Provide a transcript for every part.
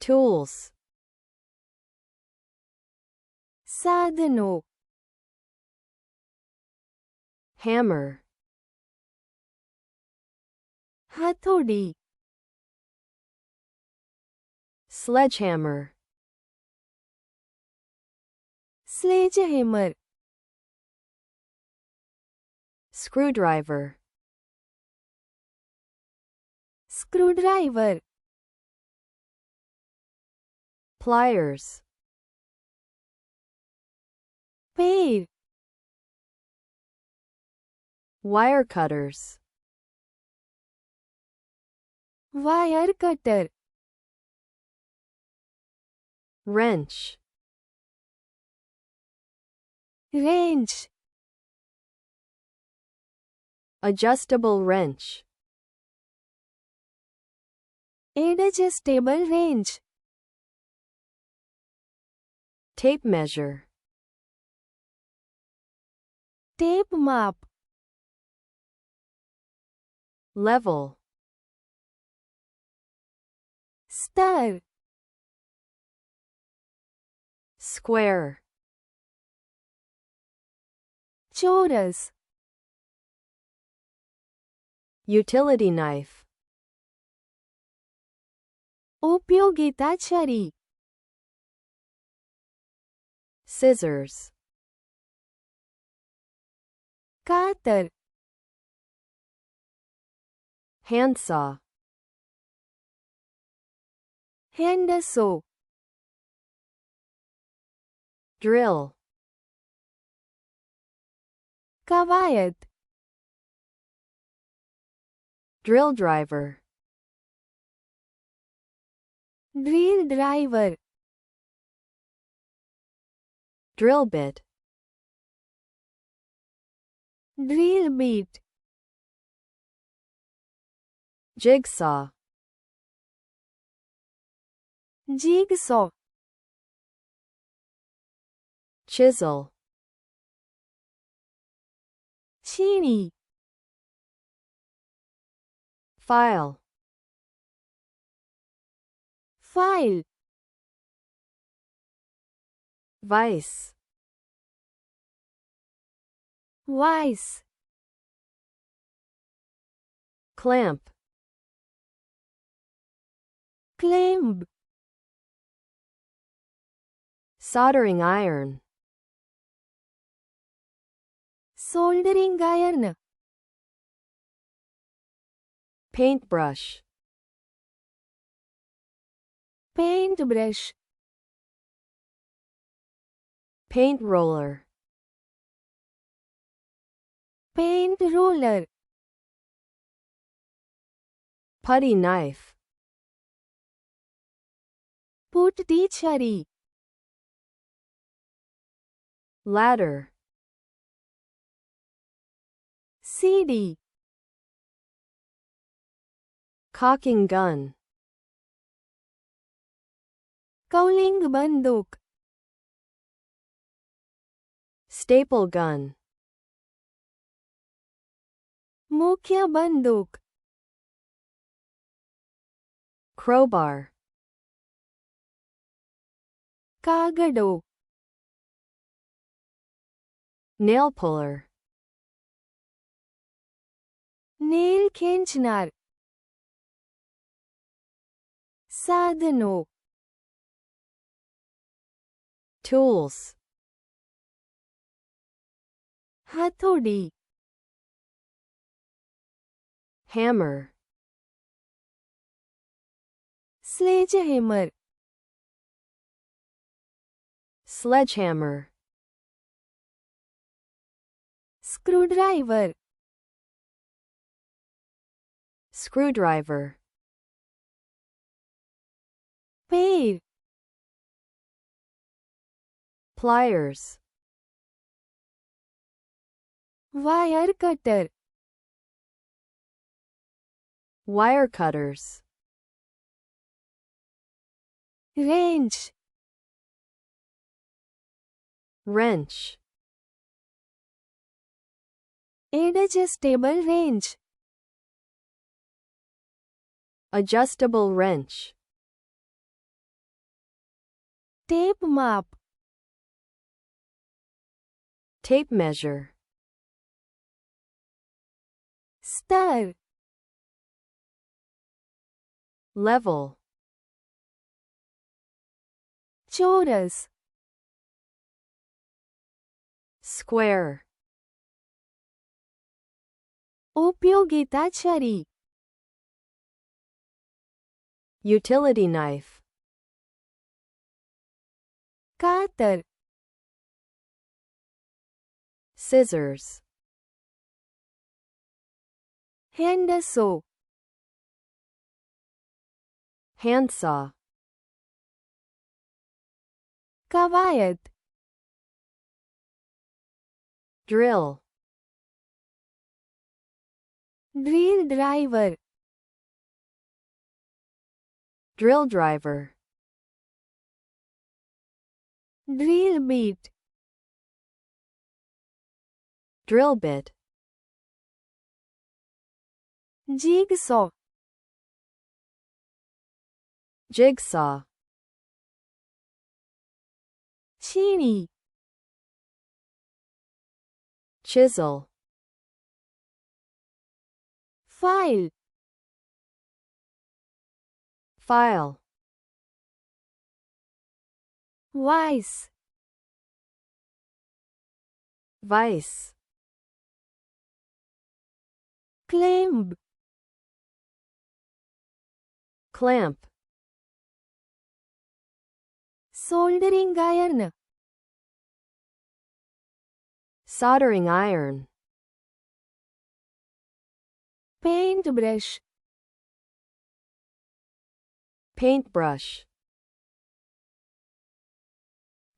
tools, साधनों, hammer, हथौड़ी, sledgehammer, sledgehammer, screwdriver, screwdriver, pliers, पेड़, wire cutters, wire cutter, wrench, wrench, adjustable wrench, adjustable wrench, tape measure, tape माप, level, स्तर, square, चौरस, utility knife, उपयोगिता छरी, scissors, कातर, handsaw, हैंडसो, drill, कवायद, drill driver, drill driver, drill bit, drill bit, jigsaw, jigsaw, chisel, छीनी, file, file, vise, vise, clamp, clamp, soldering iron, soldering iron, paintbrush, paintbrush, paint roller, paint roller, putty knife, putty छरी, ladder, सीडी, caulking gun, caulking बंदूक, staple gun, मुख्य बंदूक, crowbar, कागड़ो, nail puller, nail खींचनार, साधनों, tools, हथौड़ी, hammer, sledgehammer, sledgehammer, screwdriver, screwdriver, पेड़, pliers, wire cutter, wire cutters, wrench, wrench, adjustable wrench, adjustable wrench, tape माप tape measure, स्तर level, चौरस square, उपयोगिता छरी utility knife, कातर scissors, हैंडसो handsaw, कवायद drill, drill driver drill driver, drill bit drill bit, jigsaw jigsaw, छीनी chisel, file file, vice vice, क्लेम्ब clamp, soldering iron soldering iron, paint brush paintbrush,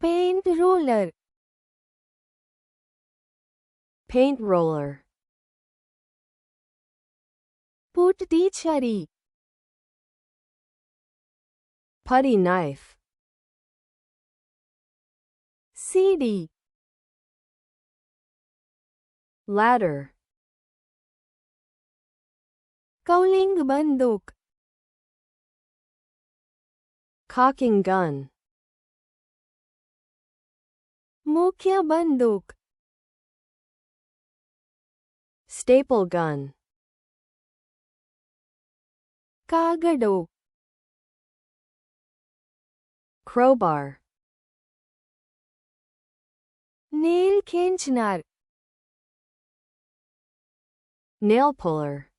paint roller paint roller, putty छरी putty knife, सीडी ladder, caulking बंदूक cocking gun, मुख्य बंदूक staple gun, कागड़ो crowbar, nail खींचनार nail puller,